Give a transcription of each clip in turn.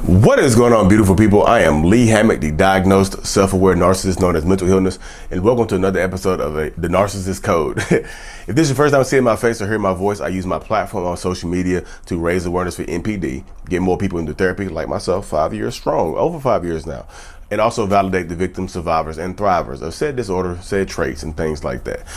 What is going on, beautiful people? I am Lee Hammock, the diagnosed self-aware narcissist known as mental illness, and welcome to another episode of the Narcissists Code. If this is your first time seeing my face or hearing my voice, I use my platform on social media to raise awareness for NPD, get more people into therapy like myself, 5 years strong, over 5 years now, and also validate the victims, survivors, and thrivers of said disorder, said traits, and things like that.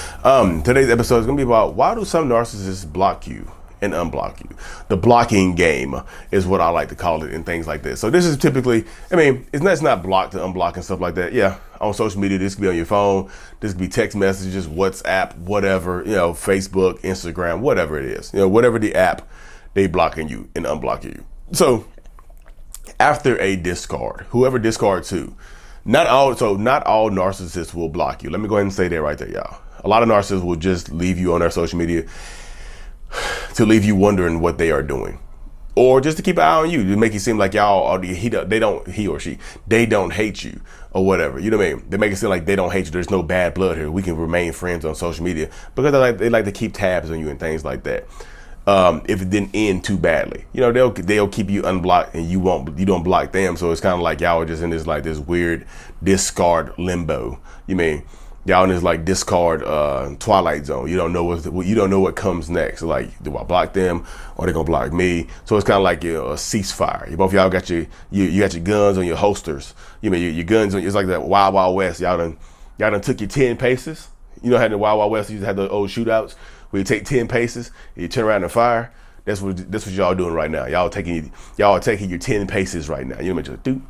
Today's episode is going to be about why do some narcissists block you and unblock you. The blocking game is what I like to call it, and things like this. So this is typically, it's not blocked to unblock and stuff like that. Yeah, on social media, this could be on your phone, this could be text messages, WhatsApp, whatever, Facebook, Instagram, whatever it is, whatever the app, they blocking you and unblocking you. So after a discard, whoever discards who, not all narcissists will block you. Let me go ahead and say that right there, y'all. A lot of narcissists will just leave you on their social media to leave you wondering what they are doing, or just to keep an eye on you, to make it seem like y'all, he or she, they don't hate you or whatever. You know what I mean? They make it seem like they don't hate you. There's no bad blood here. We can remain friends on social media because they like to keep tabs on you and things like that. If it didn't end too badly, they'll keep you unblocked and you don't block them. So it's kind of like y'all are just in this weird discard limbo. Y'all in this discard twilight zone. You don't know what comes next. Like, do I block them or they gonna block me? So it's kind of like a ceasefire. Both y'all got you got your guns on your holsters. Your guns on. It's like that Wild Wild West. Y'all done took your 10 paces. How the Wild Wild West used to have the old shootouts where you take 10 paces, and you turn around and fire. That's what y'all doing right now. Y'all taking your 10 paces right now. Just do.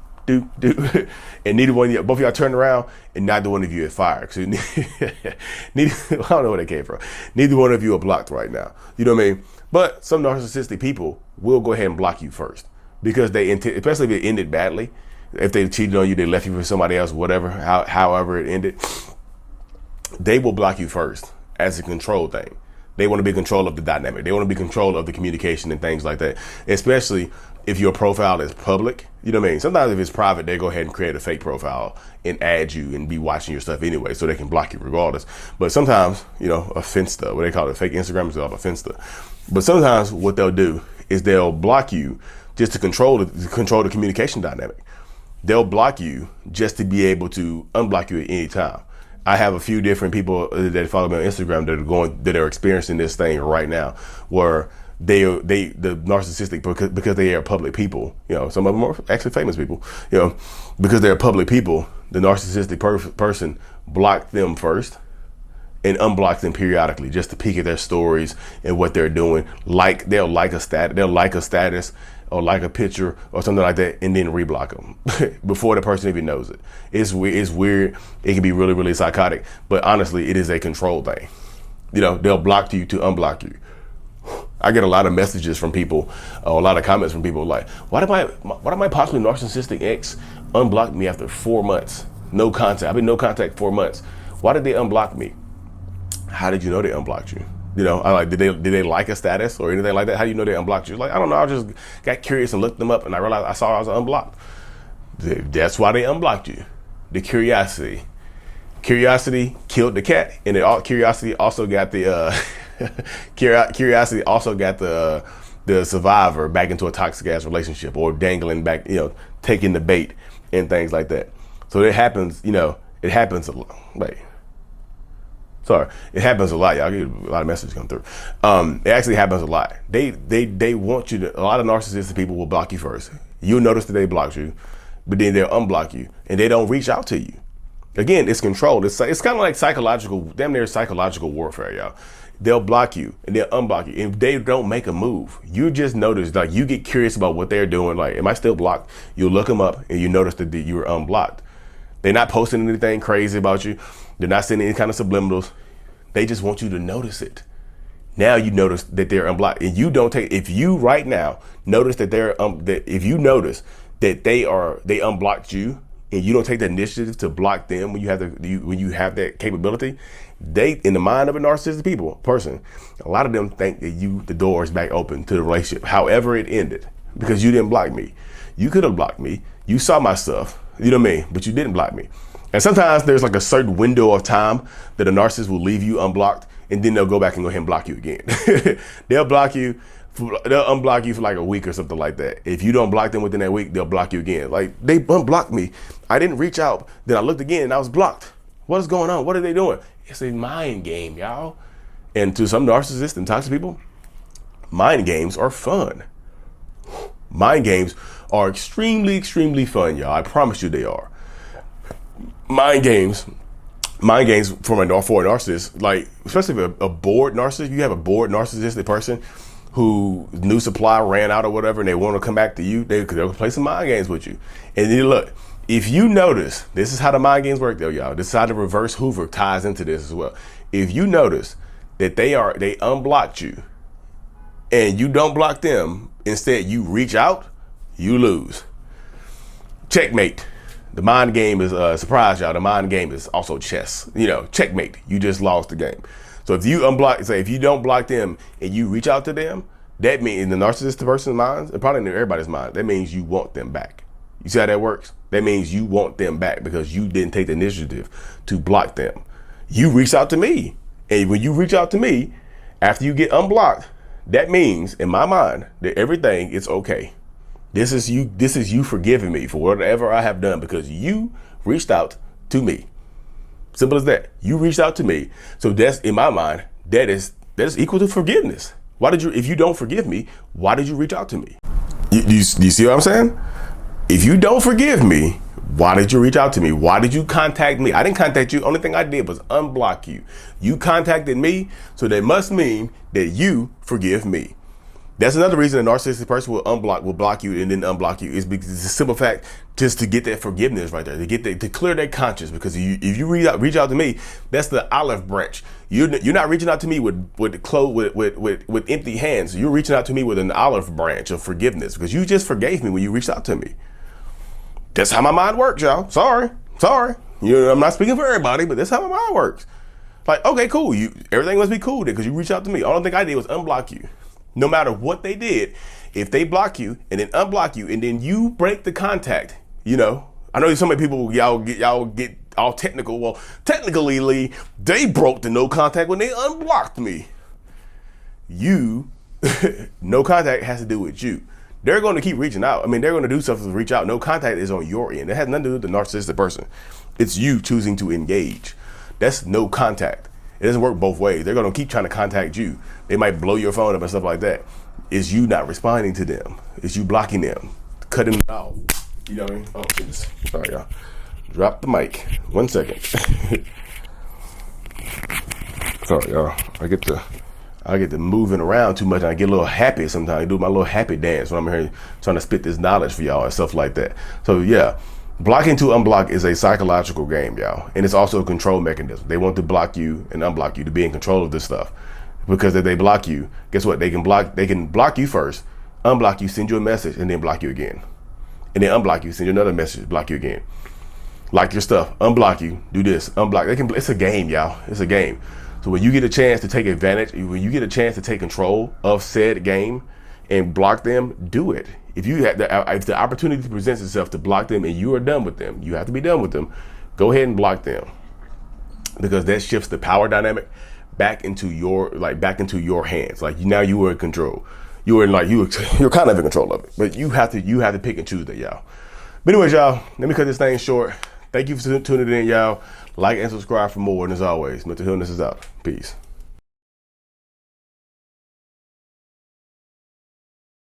And neither one of you, both of y'all turned around and neither one of you are fired. So I don't know where that came from. Neither one of you are blocked right now. You know what I mean? But some narcissistic people will go ahead and block you first because especially if it ended badly. If they cheated on you, they left you for somebody else, whatever, however it ended, they will block you first as a control thing. They want to be in control of the dynamic. They want to be in control of the communication and things like that, especially if your profile is public. You know what I mean? Sometimes if it's private, they go ahead and create a fake profile and add you and be watching your stuff anyway, so they can block you regardless. But sometimes, a Finsta, what they call it, fake Instagram is called a Finsta. But sometimes what they'll do is they'll block you just to control the communication dynamic. They'll block you just to be able to unblock you at any time. I have a few different people that follow me on Instagram that are experiencing this thing right now, where the narcissistic, because they are public people, some of them are actually famous people, because they're public people, the narcissistic person blocked them first and unblock them periodically just to peek at their stories and what they're doing. They'll like a status or like a picture or something like that, and then reblock them before the person even knows it. It's weird. It can be really, really psychotic, but honestly, it is a control thing. They'll block you to unblock you. I get a lot of messages from people, a lot of comments from people like, why did my possibly narcissistic ex unblock me after 4 months? No contact. I've been no contact 4 months. Why did they unblock me? How did you know they unblocked you? Did they like a status or anything like that? How do you know they unblocked you? I don't know. I just got curious and looked them up, and I realized I was unblocked. That's why they unblocked you. The curiosity. Curiosity killed the cat, and curiosity also got the curiosity also got the survivor back into a toxic ass relationship, or dangling back, taking the bait and things like that. So it happens. It happens a lot. It happens a lot, y'all. I get a lot of messages come through. It actually happens a lot. They want you to, a lot of narcissistic people will block you first. You'll notice that they blocked you, but then they'll unblock you and they don't reach out to you. Again, it's controlled. It's kind of like damn near psychological warfare, y'all. They'll block you and they'll unblock you. If they don't make a move, you just notice, you get curious about what they're doing. Am I still blocked? You'll look them up and you notice that you were unblocked. They're not posting anything crazy about you. They're not sending any kind of subliminals. They just want you to notice it. Now you notice that they're unblocked, and you don't take. If you right now notice that if you notice that they unblocked you, and you don't take the initiative to block them when you have that capability, they, in the mind of a narcissistic person, a lot of them think that the door is back open to the relationship, however it ended, because you didn't block me. You could have blocked me. You saw my stuff. You know what I mean? But you didn't block me. And sometimes there's a certain window of time that a narcissist will leave you unblocked, and then they'll go back and go ahead and block you again. They'll block you They'll unblock you for like a week or something like that. If you don't block them within that week, they'll block you again. Like, they unblocked me. I didn't reach out. Then I looked again and I was blocked. What is going on? What are they doing? It's a mind game, y'all. And to some narcissists and toxic people, mind games are fun. Mind games are extremely, extremely fun, y'all. I promise you they are. Mind games for a narcissist, like, especially if a bored narcissist, you have a bored narcissistic person who new supply ran out or whatever, and they want to come back to you, they'll play some mind games with you. And then look, if you notice, this is how the mind games work though, y'all. This is how the reverse Hoover ties into this as well. If you notice that they unblocked you and you don't block them, instead you reach out, you lose. Checkmate. The mind game is surprise, y'all. The mind game is also chess. Checkmate. You just lost the game. So if you if you don't block them and you reach out to them, that means in the narcissistic person's mind, and probably in everybody's mind, that means you want them back. You see how that works? That means you want them back because you didn't take the initiative to block them. You reached out to me. And when you reach out to me, after you get unblocked, that means in my mind that everything is okay. This is you forgiving me for whatever I have done because you reached out to me. Simple as that. You reached out to me. So that's, in my mind, that is equal to forgiveness. If you don't forgive me, why did you reach out to me? You see what I'm saying? If you don't forgive me, why did you reach out to me? Why did you contact me? I didn't contact you. Only thing I did was unblock you. You contacted me, so that must mean that you forgive me. That's another reason a narcissistic person will block you and then unblock you, is because it's a simple fact, just to get that forgiveness right there, to clear their conscience. Because if you reach out to me, that's the olive branch. You're not reaching out to me with empty hands. You're reaching out to me with an olive branch of forgiveness because you just forgave me when you reached out to me. That's how my mind works, y'all. Sorry. I'm not speaking for everybody, but that's how my mind works. Like, okay, cool. Everything must be cool because you reached out to me. All I think I did was unblock you. No matter what they did, if they block you and then unblock you and then you break the contact, I know so many people, y'all get all technical. Well, technically, Lee, they broke the no contact when they unblocked me. No contact has to do with you. They're going to keep reaching out. I mean, they're going to do stuff to reach out. No contact is on your end. It has nothing to do with the narcissistic person. It's you choosing to engage. That's no contact. It doesn't work both ways. They're going to keep trying to contact you. They might blow your phone up and stuff like that. It's you not responding to them. It's you blocking them, cutting them out. You know what I mean? Oh, goodness. Sorry, y'all. Drop the mic. 1 second. Sorry, y'all. I get to moving around too much and I get a little happy sometimes. I do my little happy dance when I'm here trying to spit this knowledge for y'all and stuff like that. So yeah, blocking to unblock is a psychological game, y'all. And it's also a control mechanism. They want to block you and unblock you to be in control of this stuff. Because if they block you, guess what? They can block you first, unblock you, send you a message, and then block you again. And then unblock you, send you another message, block you again. Like your stuff, unblock you, do this, unblock. It's a game, y'all. It's a game. So when you get a chance to take advantage, when you get a chance to take control of said game and block them, do it. If the opportunity presents itself to block them and you are done with them, you have to be done with them, go ahead and block them. Because that shifts the power dynamic back into your hands. Like now you are in control. You're kind of in control of it. But you have to pick and choose that, y'all. But anyways, y'all, let me cut this thing short. Thank you for tuning in, y'all. Like and subscribe for more. And as always, mental illness is out. Peace.